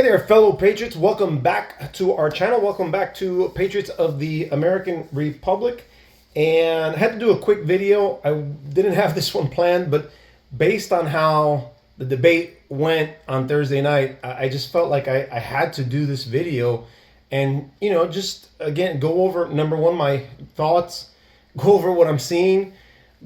Hey there, fellow Patriots. Welcome back to our channel. Welcome back to Patriots of the American Republic. And I had to do a quick video. I didn't have this one planned, but based on how the debate went on Thursday night, I just felt like I had to do this video and, just again, go over, number one, my thoughts, go over what I'm seeing,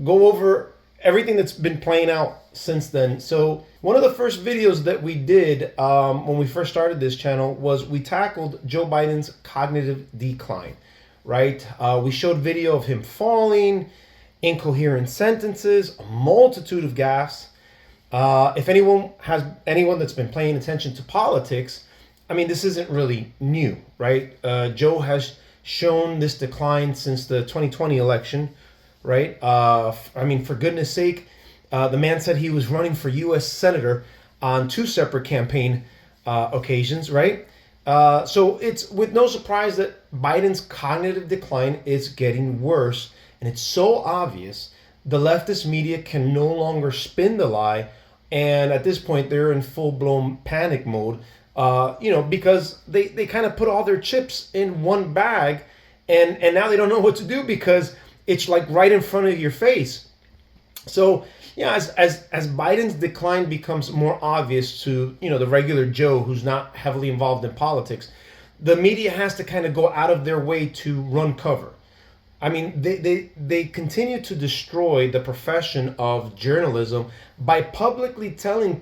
go over everything that's been playing out since then. So one of the first videos that we did when we first started this channel was we tackled Joe Biden's cognitive decline, right? We showed video of him falling, incoherent sentences, a multitude of gaffes. If anyone that's been paying attention to politics, I mean, this isn't really new, right? Joe has shown this decline since the 2020 election, right? I mean, for goodness sake, the man said he was running for U.S. Senator on two separate campaign occasions, right? So it's with no surprise that Biden's cognitive decline is getting worse. And it's so obvious the leftist media can no longer spin the lie. And at this point, they're in full-blown panic mode, because they kind of put all their chips in one bag. And now they don't know what to do because it's like right in front of your face. So, as Biden's decline becomes more obvious to, the regular Joe who's not heavily involved in politics, the media has to kind of go out of their way to run cover. I mean, they continue to destroy the profession of journalism by publicly telling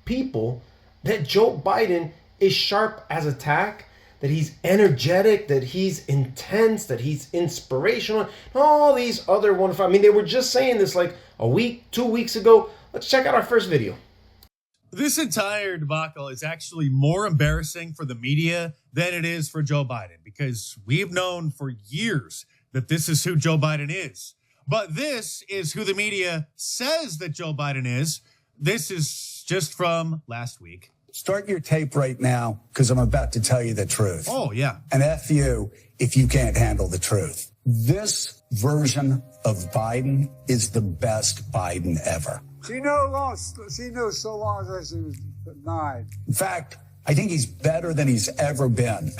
people that Joe Biden is sharp as a tack, that he's energetic, that he's intense, that he's inspirational, and all these other wonderful. I mean, they were just saying this like a week, 2 weeks ago. Let's check out our first video. This entire debacle is actually more embarrassing for the media than it is for Joe Biden, because we've known for years that this is who Joe Biden is. But this is who the media says that Joe Biden is. This is just from last week. Start your tape right now, because I'm about to tell you the truth. Oh, yeah. And F you if you can't handle the truth. This version of Biden is the best Biden ever. She knows so long as she was 9. In fact, I think he's better than he's ever been.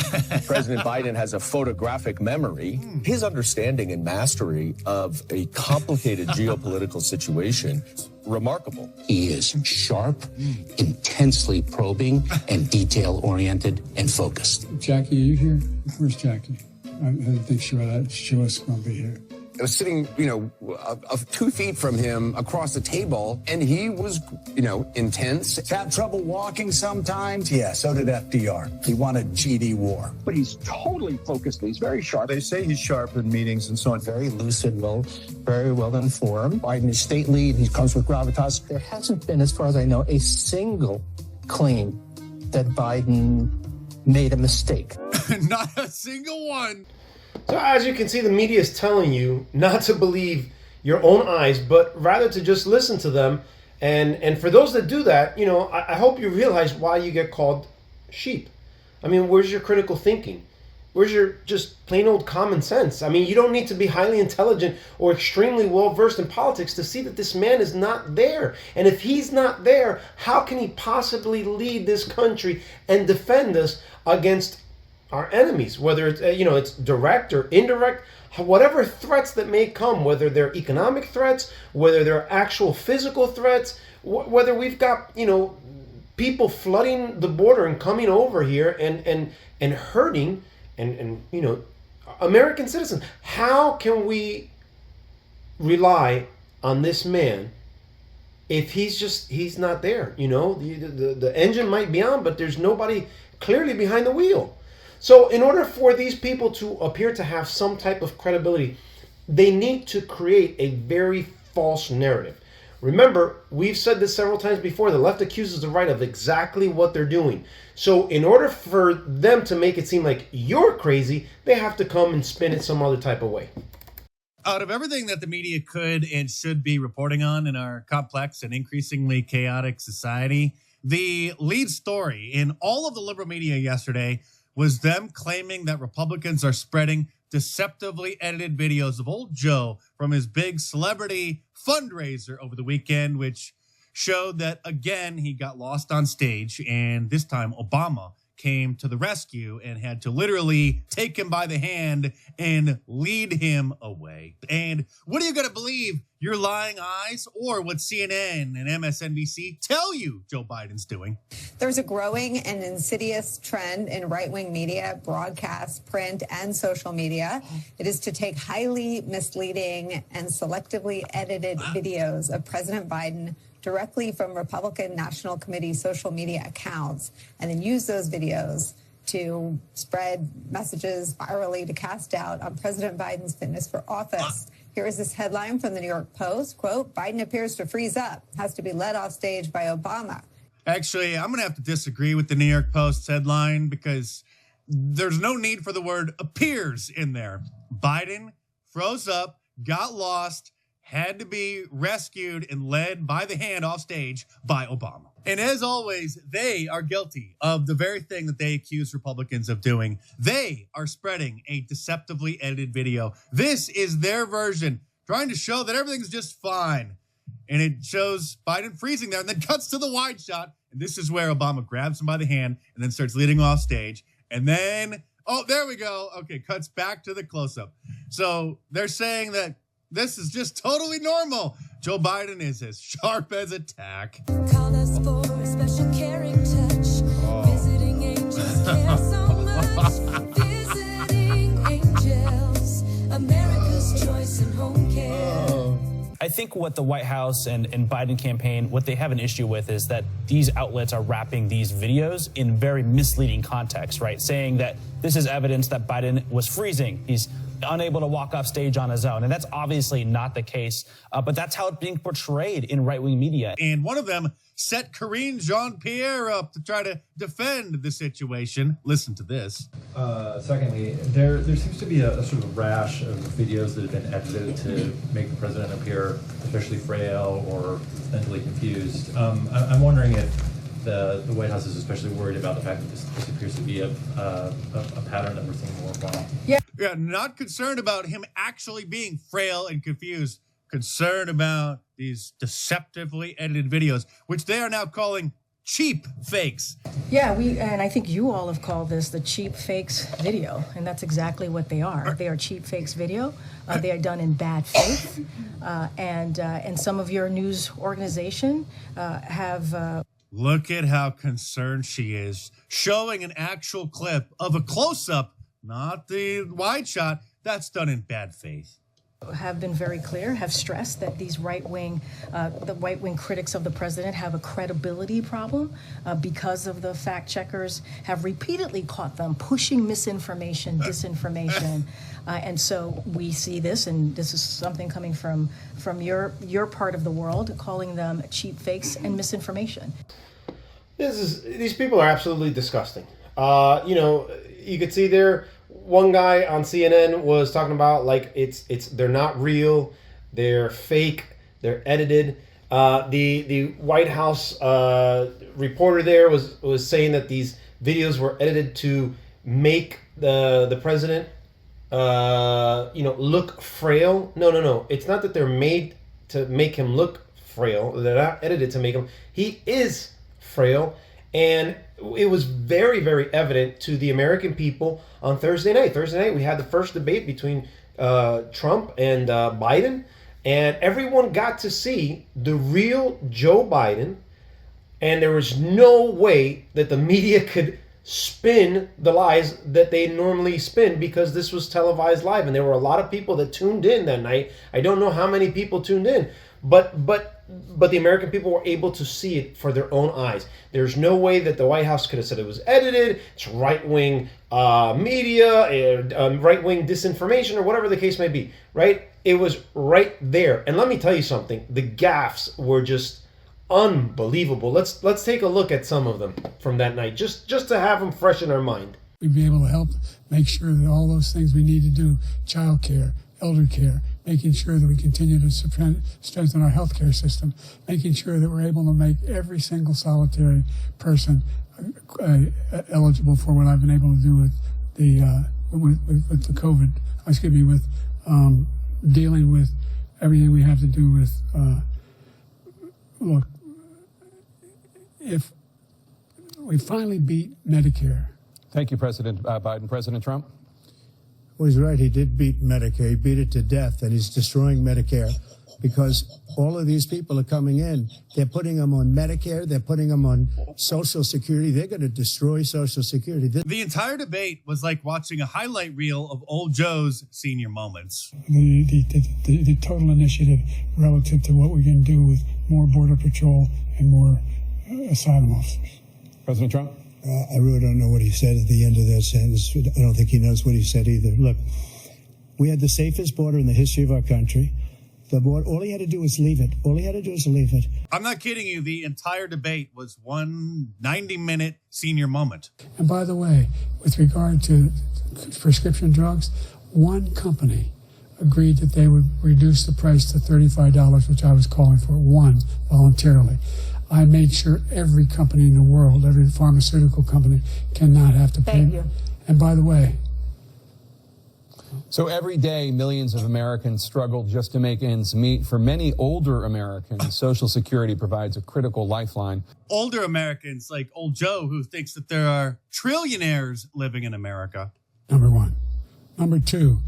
President Biden has a photographic memory. His understanding and mastery of a complicated geopolitical situation, remarkable. He is sharp, intensely probing, and detail-oriented and focused. Jackie, are you here? Where's Jackie? I didn't think she was going to be here. I was sitting, 2 feet from him across the table, and he was, intense. Have trouble walking sometimes? Yeah, so did FDR. He wanted GD war. But he's totally focused. He's very sharp. They say he's sharp in meetings and so on. Very lucid, very well informed. Biden is state lead. He comes with gravitas. There hasn't been, as far as I know, a single claim that Biden made a mistake. Not a single one. So as you can see, the media is telling you not to believe your own eyes, but rather to just listen to them. And for those that do that, I hope you realize why you get called sheep. I mean, where's your critical thinking? Where's your just plain old common sense? I mean, you don't need to be highly intelligent or extremely well-versed in politics to see that this man is not there. And if he's not there, how can he possibly lead this country and defend us against our enemies, whether it's, it's direct or indirect, whatever threats that may come, whether they're economic threats, whether they're actual physical threats, whether we've got, people flooding the border and coming over here and hurting and American citizens. How can we rely on this man if he's not there? The engine might be on, but there's nobody clearly behind the wheel. So in order for these people to appear to have some type of credibility, they need to create a very false narrative. Remember, we've said this several times before, the left accuses the right of exactly what they're doing. So in order for them to make it seem like you're crazy, they have to come and spin it some other type of way. Out of everything that the media could and should be reporting on in our complex and increasingly chaotic society, the lead story in all of the liberal media yesterday was them claiming that Republicans are spreading deceptively edited videos of old Joe from his big celebrity fundraiser over the weekend, which showed that, again, he got lost on stage, and this time Obama came to the rescue and had to literally take him by the hand and lead him away. And what are you going to believe, your lying eyes or what CNN and MSNBC tell you Joe Biden's doing? There's a growing and insidious trend in right-wing media, broadcast, print, and social media. It is to take highly misleading and selectively edited videos of President Biden directly from Republican National Committee social media accounts, and then use those videos to spread messages virally to cast doubt on President Biden's fitness for office. Here is this headline from the New York Post, quote, Biden appears to freeze up, has to be led off stage by Obama. Actually, I'm going to have to disagree with the New York Post headline because there's no need for the word appears in there. Biden froze up, got lost, had to be rescued and led by the hand off stage by Obama. And as always, they are guilty of the very thing that they accuse Republicans of doing. They are spreading a deceptively edited video. This is their version, trying to show that everything's just fine. And it shows Biden freezing there and then cuts to the wide shot. And this is where Obama grabs him by the hand and then starts leading off stage. And then, oh, there we go. Okay, cuts back to the close-up. So they're saying that this is just totally normal. Joe Biden is as sharp as a tack. Call us for a special caring touch. Visiting angels care so much. Visiting angels, America's choice in home care. I think what the White House and Biden campaign, what they have an issue with is that these outlets are wrapping these videos in very misleading context, right? Saying that this is evidence that Biden was freezing. He's unable to walk off stage on his own. And that's obviously not the case, but that's how it's being portrayed in right-wing media. And one of them set Karine Jean-Pierre up to try to defend the situation. Listen to this. Secondly, there seems to be a sort of rash of videos that have been edited to make the president appear especially frail or mentally confused. I'm wondering if the White House is especially worried about the fact that this appears to be a pattern that we're seeing more often. Yeah, not concerned about him actually being frail and confused. Concerned about these deceptively edited videos, which they are now calling cheap fakes. Yeah, and I think you all have called this the cheap fakes video, and that's exactly what they are. They are cheap fakes video. They are done in bad faith, and some of your news organization have. Look at how concerned she is, showing an actual clip of a close-up, not the wide shot, that's done in bad faith. Have been very clear, have stressed that these the right-wing critics of the president have a credibility problem because of the fact checkers have repeatedly caught them pushing misinformation, disinformation. And so we see this, and this is something coming from your part of the world, calling them cheap fakes and misinformation. These people are absolutely disgusting. You could see there, one guy on CNN was talking about like they're not real, they're fake, they're edited. The White House reporter there was saying that these videos were edited to make the president look frail. No. It's not that they're made to make him look frail. They're not edited to make him. He is frail, and it was very, very evident to the American people on Thursday night. Thursday night, we had the first debate between Trump and Biden, and everyone got to see the real Joe Biden, and there was no way that the media could spin the lies that they normally spin because this was televised live, and there were a lot of people that tuned in that night. I don't know how many people tuned in, but the American people were able to see it for their own eyes. There's no way that the White House could have said it was edited. It's right-wing media, right-wing disinformation, or whatever the case may be, right? It was right there. And let me tell you something. The gaffes were just unbelievable. Let's take a look at some of them from that night, just to have them fresh in our mind. We'd be able to help make sure that all those things we need to do, child care, elder care, making sure that we continue to strengthen our healthcare system, making sure that we're able to make every single solitary person eligible for what I've been able to do with the COVID. With dealing with everything we have to do with. Look, if we finally beat Medicare. Thank you, President Biden. President Trump? Well, he's right. He did beat Medicare. He beat it to death, and he's destroying Medicare because all of these people are coming in. They're putting them on Medicare. They're putting them on Social Security. They're going to destroy Social Security. The entire debate was like watching a highlight reel of old Joe's senior moments. The total initiative relative to what we're going to do with more Border Patrol and more asylum officers. President Trump? I really don't know what he said at the end of that sentence. I don't think he knows what he said either. Look, we had the safest border in the history of our country. The border, all he had to do was leave it. All he had to do was leave it. I'm not kidding you. The entire debate was one 90-minute senior moment. And by the way, with regard to prescription drugs, one company agreed that they would reduce the price to $35, which I was calling for, one, voluntarily. I made sure every company in the world, every pharmaceutical company, cannot have to pay. Thank you. And by the way, so every day, millions of Americans struggle just to make ends meet. For many older Americans, Social Security provides a critical lifeline. Older Americans like old Joe, who thinks that there are trillionaires living in America. number one. Number two,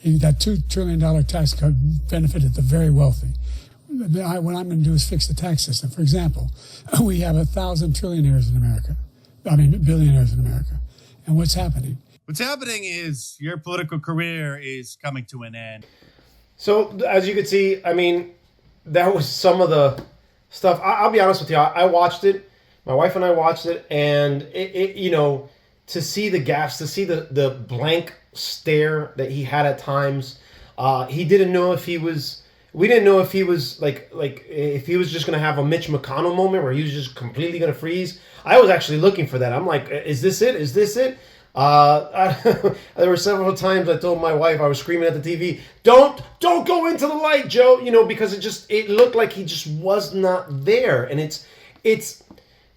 that $2 trillion tax cut benefited the very wealthy. What I'm going to do is fix the tax system. For example, we have 1,000 trillionaires in America. Billionaires in America. And what's happening? What's happening is your political career is coming to an end. So, as you can see, I mean, that was some of the stuff. I'll be honest with you. I watched it. My wife and I watched it. And, you know, to see the gaps, to see the blank stare that he had at times. He didn't know if he was... We didn't know if he was like if he was just going to have a Mitch McConnell moment where he was just completely going to freeze. I was actually looking for that. I'm like, is this it? Is this it? There were several times I told my wife, I was screaming at the TV, don't go into the light, Joe, you know, because it looked like he just was not there. And it's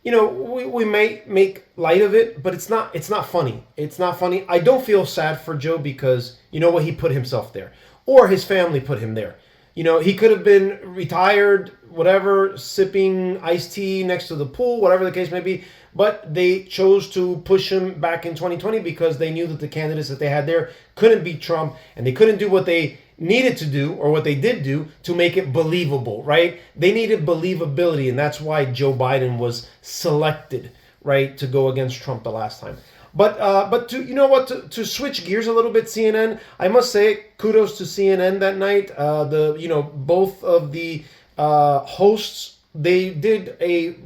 you know, we may make light of it, but it's not funny. It's not funny. I don't feel sad for Joe because you know what, he put himself there, or his family put him there. You know, he could have been retired, whatever, sipping iced tea next to the pool, whatever the case may be. But they chose to push him back in 2020 because they knew that the candidates that they had there couldn't beat Trump, and they couldn't do what they needed to do, or what they did do, to make it believable, right? They needed believability, and that's why Joe Biden was selected, right, to go against Trump the last time. But to, you know what, to switch gears a little bit, CNN, I must say kudos to CNN that night. Both of the hosts, they did a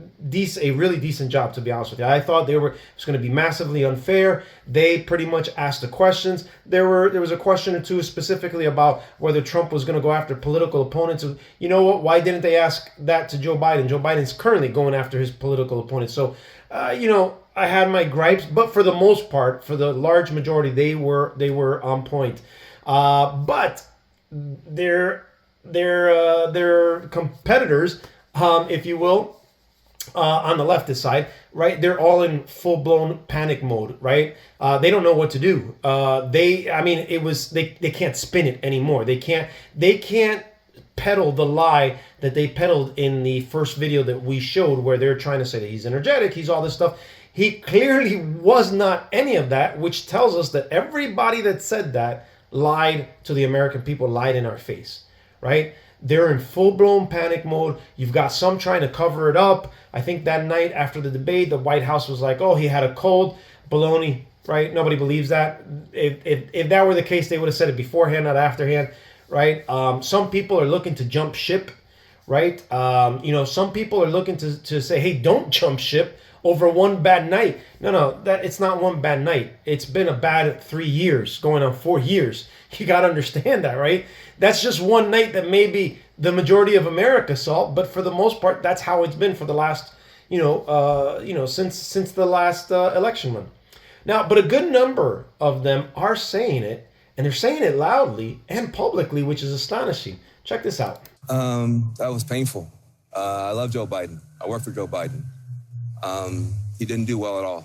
really decent job, to be honest with you. I thought it was going to be massively unfair. They pretty much asked the questions. There was a question or two specifically about whether Trump was going to go after political opponents. You know what? Why didn't they ask that to Joe Biden? Joe Biden's currently going after his political opponents. So, I had my gripes, but for the most part, for the large majority, they were on point. But their competitors, if you will, on the leftist side, right? They're all in full-blown panic mode, right? They don't know what to do. They can't spin it anymore. They can't peddle the lie that they peddled in the first video that we showed, where they're trying to say that he's energetic, he's all this stuff. He clearly was not any of that, which tells us that everybody that said that lied to the American people, lied in our face, right? They're in full-blown panic mode. You've got some trying to cover it up. I think that night after the debate, the White House was like, oh, he had a cold. Baloney, right? Nobody believes that. If that were the case, they would have said it beforehand, not afterhand, right? Some people are looking to jump ship, right? Some people are looking to say, hey, don't jump ship over one bad night. No, it's not one bad night. It's been a bad 3 years, going on 4 years. You got to understand that, right? That's just one night that maybe the majority of America saw, but for the most part, that's how it's been for the last, since the last election run. Now, but a good number of them are saying it, and they're saying it loudly and publicly, which is astonishing. Check this out. That was painful. I love Joe Biden. I work for Joe Biden. He didn't do well at all.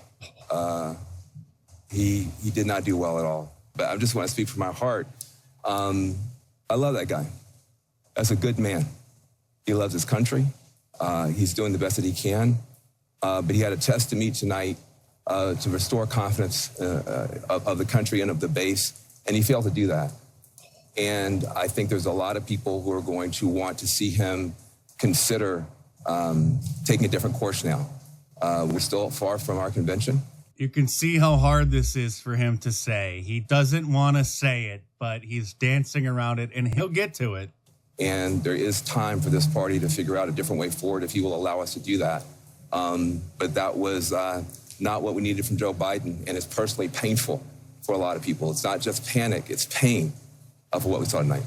He did not do well at all. But I just want to speak from my heart. I love that guy. That's a good man. He loves his country. He's doing the best that he can. but he had a test to meet tonight to restore confidence of the country and of the base, and he failed to do that. And I think there's a lot of people who are going to want to see him consider taking a different course now. We're still far from our convention. You can see how hard this is for him to say. He doesn't want to say it, but he's dancing around it, and he'll get to it. And there is time for this party to figure out a different way forward if he will allow us to do that. But that was not what we needed from Joe Biden, and it's personally painful for a lot of people. It's not just panic, it's pain of what we saw tonight.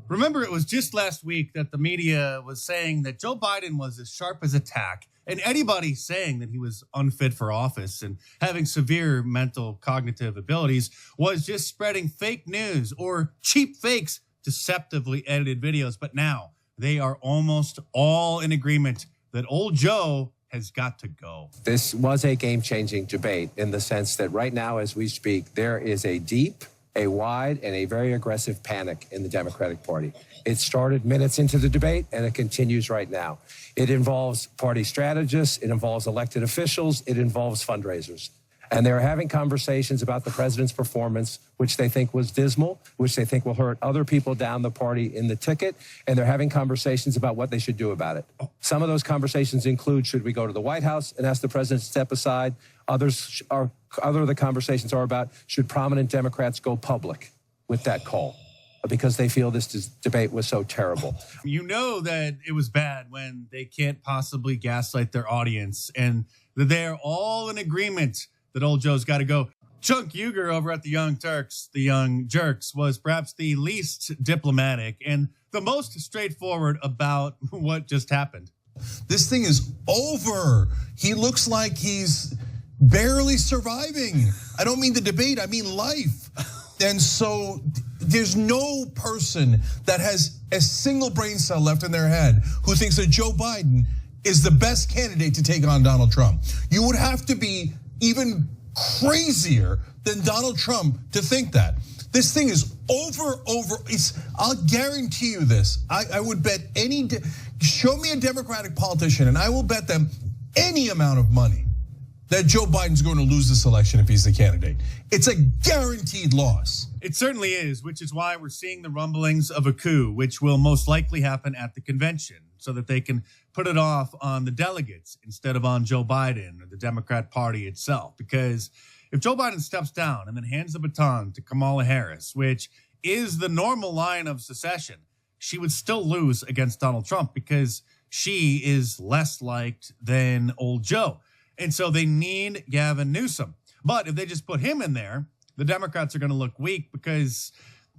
Remember, it was just last week that the media was saying that Joe Biden was as sharp as a tack, and anybody saying that he was unfit for office and having severe mental cognitive abilities was just spreading fake news or cheap fakes, deceptively edited videos. But now they are almost all in agreement that old Joe has got to go. This was a game-changing debate in the sense that right now, as we speak, there is a deep, a wide, and a very aggressive panic in the Democratic Party. It started minutes into the debate, and it continues right now. It involves party strategists, it involves elected officials, it involves fundraisers. And they're having conversations about the president's performance, which they think was dismal, which they think will hurt other people down the party in the ticket. And they're having conversations about what they should do about it. Some of those conversations include, should we go to the White House and ask the president to step aside? Other of the conversations are about, should prominent Democrats go public with that call? Because they feel this debate was so terrible. You know that it was bad when they can't possibly gaslight their audience and that they're all in agreement that old Joe's got to go. Chuck Yeager over at the Young Turks, the Young Jerks, was perhaps the least diplomatic and the most straightforward about what just happened. This thing is over. He looks like he's barely surviving. I don't mean the debate, I mean life. And so there's no person that has a single brain cell left in their head who thinks that Joe Biden is the best candidate to take on Donald Trump. You would have to be even crazier than Donald Trump to think that. This thing is over. I'll guarantee you this. I would bet show me a Democratic politician and I will bet them any amount of money that Joe Biden's going to lose this election if he's the candidate. It's a guaranteed loss. It certainly is, which is why we're seeing the rumblings of a coup, which will most likely happen at the convention so that they can put it off on the delegates instead of on Joe Biden or the Democrat Party itself. Because if Joe Biden steps down and then hands the baton to Kamala Harris, which is the normal line of secession, she would still lose against Donald Trump because she is less liked than old Joe. And so they need Gavin Newsom. But if they just put him in there, the Democrats are going to look weak because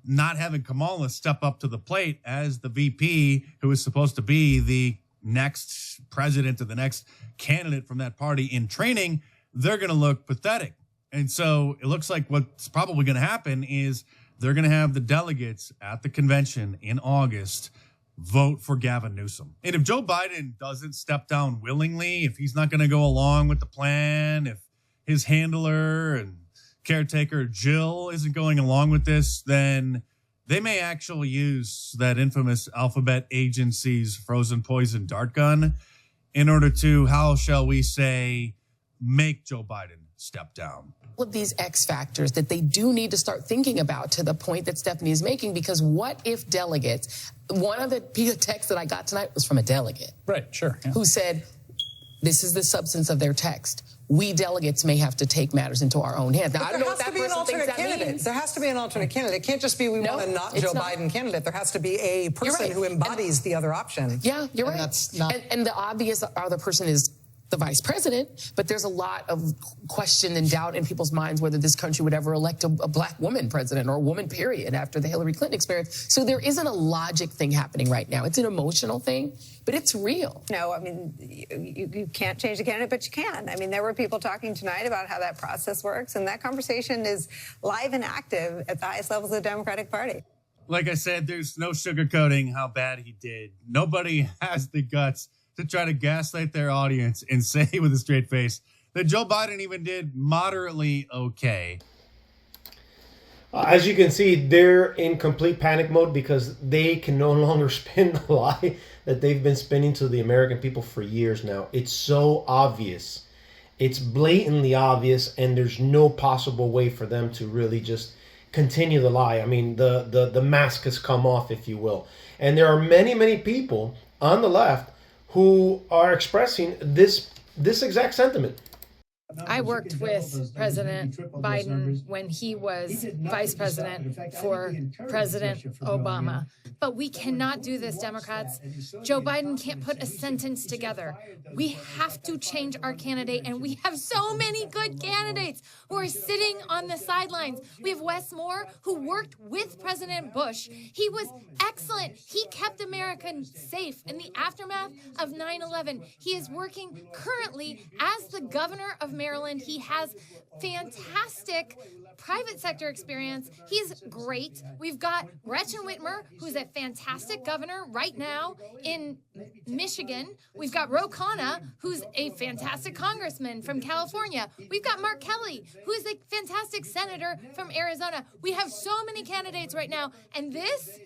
not having Kamala step up to the plate as the VP, who is supposed to be the next president or the next candidate from that party in training, they're going to look pathetic. And so it looks like what's probably going to happen is they're going to have the delegates at the convention in August vote for Gavin Newsom. And if Joe Biden doesn't step down willingly, if he's not going to go along with the plan, if his handler and caretaker Jill isn't going along with this, then they may actually use that infamous alphabet agency's frozen poison dart gun in order to, how shall we say, make Joe Biden step down. All of these X factors that they do need to start thinking about, to the point that Stephanie is making, because what if delegates, one of the texts that I got tonight was from a delegate. Right, sure. Yeah. Who said, this is the substance of their text. We delegates may have to take matters into our own hands. Now, I don't know what that person thinks that means. There has to be an alternate candidate. It can't just be we want a not Joe Biden candidate. There has to be a person who embodies the other option. Yeah, you're right. That's not... and the obvious other person is the vice president, but there's a lot of question and doubt in people's minds whether this country would ever elect a black woman president or a woman, period, after the Hillary Clinton experience. So there isn't a logic thing happening right now. It's an emotional thing, but it's real. No, I mean, you can't change the candidate, but you can. I mean, there were people talking tonight about how that process works, and that conversation is live and active at the highest levels of the Democratic Party. Like I said, there's no sugarcoating how bad he did. Nobody has the guts to try to gaslight their audience and say with a straight face that Joe Biden even did moderately okay. As you can see, they're in complete panic mode because they can no longer spin the lie that they've been spinning to the American people for years now. It's so obvious. It's blatantly obvious, and there's no possible way for them to really just continue the lie. I mean, the mask has come off, if you will. And there are many, many people on the left who are expressing this exact sentiment. I worked with President Biden when he was vice president for President Obama. But we cannot do this, Democrats. Joe Biden can't put a sentence together. We have to change our candidate, and we have so many good candidates who are sitting on the sidelines. We have Wes Moore, who worked with President Bush. He was excellent. He kept America safe in the aftermath of 9/11. He is working currently as the governor of Maryland. He has fantastic private sector experience. He's great. We've got Gretchen Whitmer, who's a fantastic governor right now in Michigan. We've got Ro Khanna, who's a fantastic congressman from California. We've got Mark Kelly, who's a fantastic senator from Arizona. We have so many candidates right now. And this,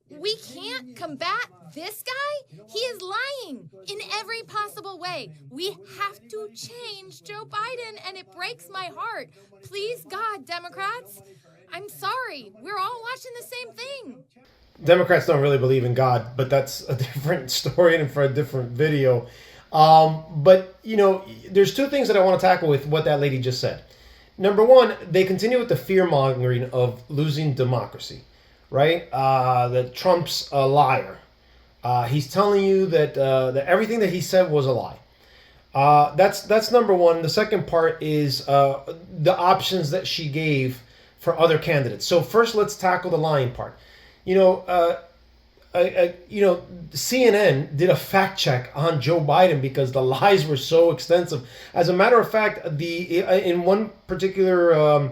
we can't combat this guy. He is lying in every possible way. We have to change Joe Biden, and it breaks my heart. Please, God, Democrats, I'm sorry. We're all watching the same thing. Democrats don't really believe in God, but that's a different story and for a different video. But, you know, there's two things that I want to tackle with what that lady just said. Number one, they continue with the fear-mongering of losing democracy. Right? That Trump's a liar. He's telling you that that everything that he said was a lie. That's number one. The second part is the options that she gave for other candidates. So first, let's tackle the lying part. You know, CNN did a fact check on Joe Biden because the lies were so extensive. As a matter of fact, in one particular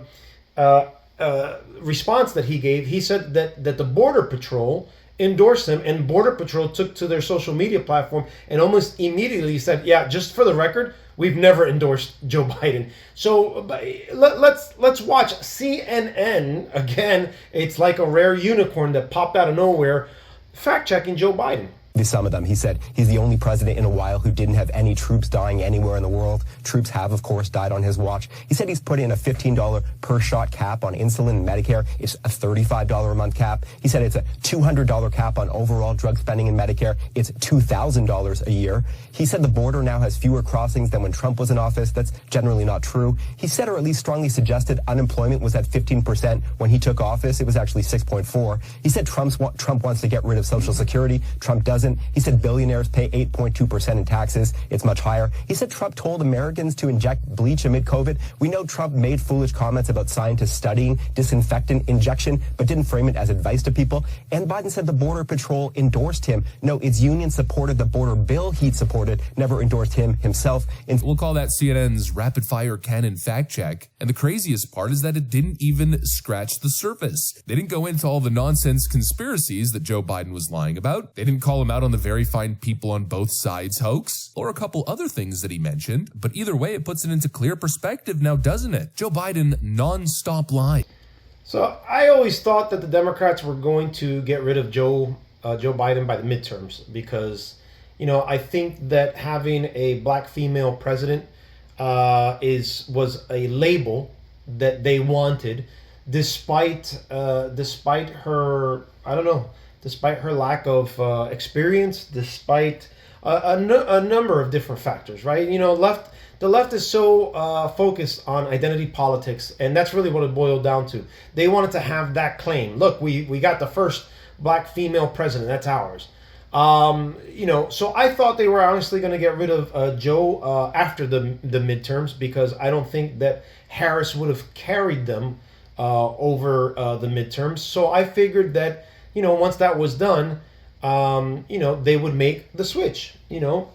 response that he gave, he said that the Border Patrol endorsed him, and Border Patrol took to their social media platform and almost immediately said, yeah, just for the record, we've never endorsed Joe Biden. So let's watch CNN again. It's like a rare unicorn that popped out of nowhere, fact-checking Joe Biden. Some of them. He said he's the only president in a while who didn't have any troops dying anywhere in the world. Troops have, of course, died on his watch. He said he's put in a $15 per shot cap on insulin and Medicare. It's a $35 a month cap. He said it's a $200 cap on overall drug spending in Medicare. It's $2,000 a year. He said the border now has fewer crossings than when Trump was in office. That's generally not true. He said, or at least strongly suggested, unemployment was at 15% when he took office. It was actually 6.4. He said Trump wants to get rid of Social Security. Trump doesn't. He said billionaires pay 8.2% in taxes. It's much higher. He said Trump told Americans to inject bleach amid COVID. We know Trump made foolish comments about scientists studying disinfectant injection, but didn't frame it as advice to people. And Biden said the Border Patrol endorsed him. No, its union supported the border bill he'd supported, never endorsed him himself. And we'll call that CNN's rapid fire cannon fact check. And the craziest part is that it didn't even scratch the surface. They didn't go into all the nonsense conspiracies that Joe Biden was lying about. They didn't call him out on the very fine people on both sides hoax, or a couple other things that he mentioned. But either way, it puts it into clear perspective now, doesn't it? Joe Biden non-stop lying. So I always thought that the Democrats were going to get rid of Joe Biden by the midterms because, you know, I think that having a black female president was a label that they wanted, despite her, I don't know, despite her lack of experience, despite a number of different factors, right? You know, the left is so focused on identity politics, and that's really what it boiled down to. They wanted to have that claim. Look, we got the first black female president. That's ours. You know, so I thought they were honestly going to get rid of Joe after the midterms because I don't think that Harris would have carried them over the midterms. So I figured that, you know, once that was done, you know, they would make the switch, you know.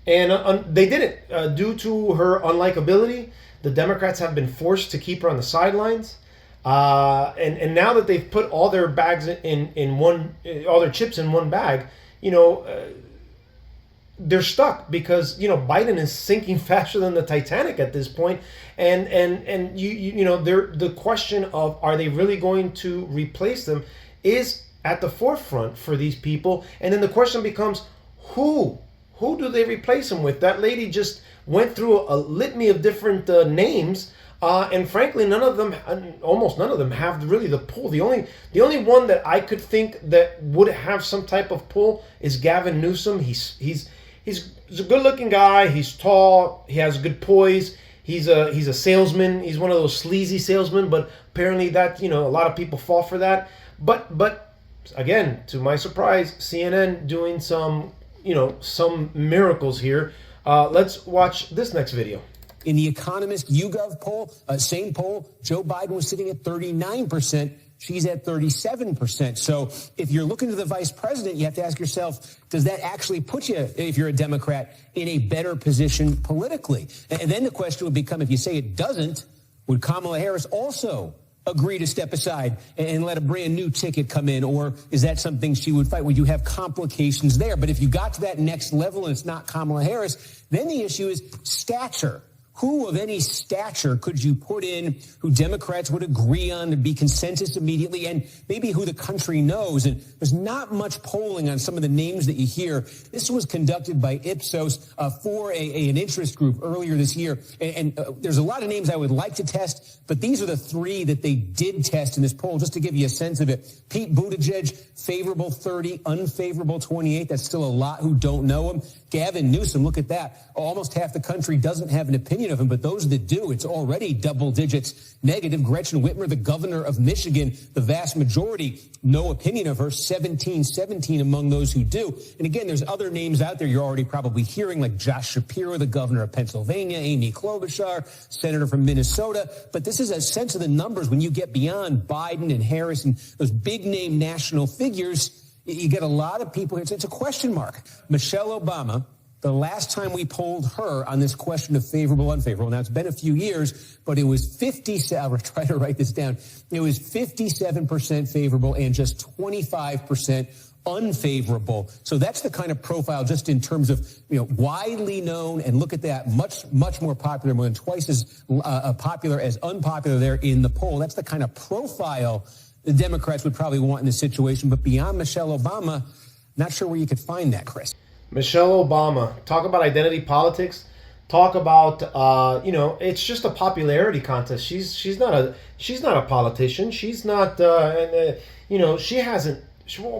And they didn't. Due to her unlikability, the Democrats have been forced to keep her on the sidelines. And now that they've put all their bags in one, all their chips in one bag, you know, they're stuck because, you know, Biden is sinking faster than the Titanic at this point. And you know, the question of are they really going to replace them is at the forefront for these people. And then the question becomes, who do they replace them with? That lady just went through a litany of different names. And frankly, almost none of them have really the pull. The only one that I could think that would have some type of pull is Gavin Newsom. He's a good-looking guy. He's tall. He has good poise. He's a salesman. He's one of those sleazy salesmen. But apparently, that, you know, a lot of people fall for that. But again, to my surprise, CNN doing some miracles here. Let's watch this next video. In the Economist YouGov poll, same poll, Joe Biden was sitting at 39%. She's at 37%. So if you're looking to the vice president, you have to ask yourself, does that actually put you, if you're a Democrat, in a better position politically? And then the question would become, if you say it doesn't, would Kamala Harris also agree to step aside and let a brand new ticket come in? Or is that something she would fight? Would you have complications there? But if you got to that next level and it's not Kamala Harris, then the issue is stature. Who of any stature could you put in who Democrats would agree on to be consensus immediately, and maybe who the country knows? And there's not much polling on some of the names that you hear. This was conducted by Ipsos for an interest group earlier this year. And there's a lot of names I would like to test, but these are the three that they did test in this poll, just to give you a sense of it. Pete Buttigieg, favorable 30, unfavorable 28. That's still a lot who don't know him. Gavin Newsom, look at that. Almost half the country doesn't have an opinion of him, but those that do, it's already double digits negative. Gretchen Whitmer, the governor of Michigan, the vast majority, no opinion of her, 17 among those who do. And again, there's other names out there you're already probably hearing, like Josh Shapiro, the governor of Pennsylvania, Amy Klobuchar, senator from Minnesota. But this is a sense of the numbers. When you get beyond Biden and Harris and those big name national figures, you get a lot of people. It's a question mark. Michelle Obama, the last time we polled her on this question of favorable, unfavorable, now it's been a few years, but it was 57, I'll try to write this down. It was 57% favorable and just 25% unfavorable. So that's the kind of profile just in terms of, you know, widely known, and look at that, much more popular, more than twice as popular as unpopular there in the poll. That's the kind of profile the Democrats would probably want in this situation. But beyond Michelle Obama, not sure where you could find that, Chris. Michelle Obama, talk about identity politics. Talk about you know, it's just a popularity contest. She's not a politician. She's not you know, she hasn't.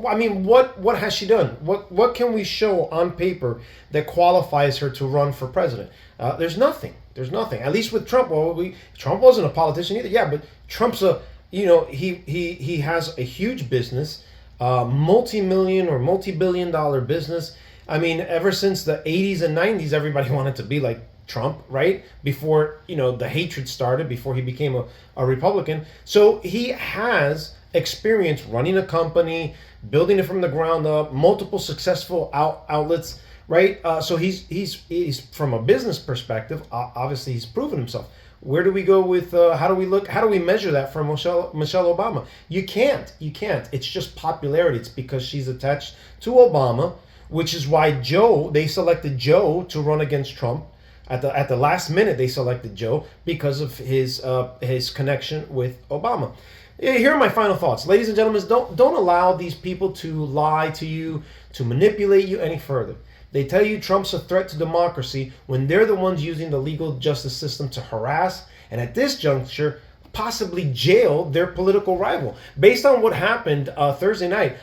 I mean, what has she done? What can we show on paper that qualifies her to run for president? There's nothing. There's nothing. At least with Trump. Well, Trump wasn't a politician either. Yeah, but Trump's a, you know, he has a huge business, multi-million or multi-billion dollar business. I mean, ever since the 80s and 90s, everybody wanted to be like Trump, right? Before, you know, the hatred started, before he became a Republican. So he has experience running a company, building it from the ground up, multiple successful outlets, right? So he's from a business perspective, obviously he's proven himself. Where do we go with, how do we measure that from Michelle Obama? You can't. It's just popularity. It's because she's attached to Obama, which is why they selected Joe to run against Trump. At the last minute, they selected Joe because of his connection with Obama. Here are my final thoughts. Ladies and gentlemen, don't allow these people to lie to you, to manipulate you any further. They tell you Trump's a threat to democracy when they're the ones using the legal justice system to harass and at this juncture possibly jail their political rival. Based on what happened Thursday night,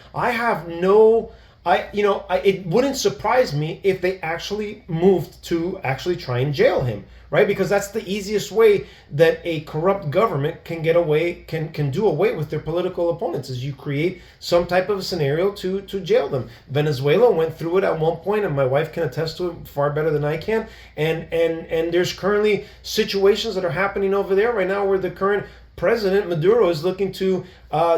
it wouldn't surprise me if they actually moved to actually try and jail him, right? Because that's the easiest way that a corrupt government can get away, can do away with their political opponents, is you create some type of a scenario to jail them. Venezuela went through it at one point, and my wife can attest to it far better than I can. And there's currently situations that are happening over there right now where the current President Maduro is looking to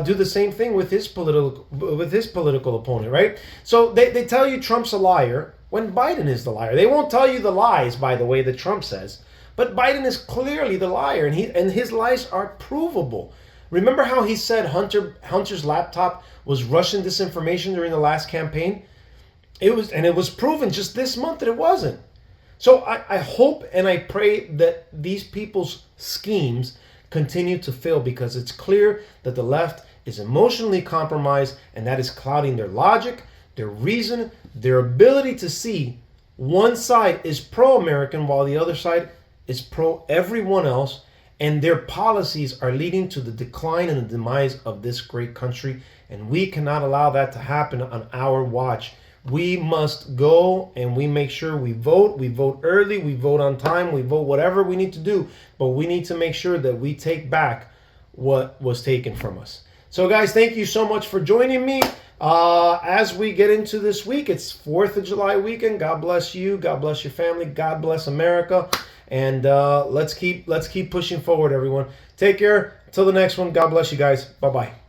do the same thing with his political opponent, right? So they tell you Trump's a liar when Biden is the liar. They won't tell you the lies, by the way, that Trump says, but Biden is clearly the liar, and his lies are provable. Remember how he said Hunter's laptop was Russian disinformation during the last campaign? It was proven just this month that it wasn't. So I hope and I pray that these people's schemes continue to fail, because it's clear that the left is emotionally compromised, and that is clouding their logic, their reason, their ability to see one side is pro-American while the other side is pro everyone else, and their policies are leading to the decline and the demise of this great country, and we cannot allow that to happen on our watch. We must go and we make sure we vote early, we vote on time, we vote whatever we need to do, but we need to make sure that we take back what was taken from us. So guys, thank you so much for joining me. As we get into this week, it's 4th of July weekend. God bless you. God bless your family. God bless America. And let's keep pushing forward, everyone. Take care. Until the next one. God bless you guys. Bye-bye.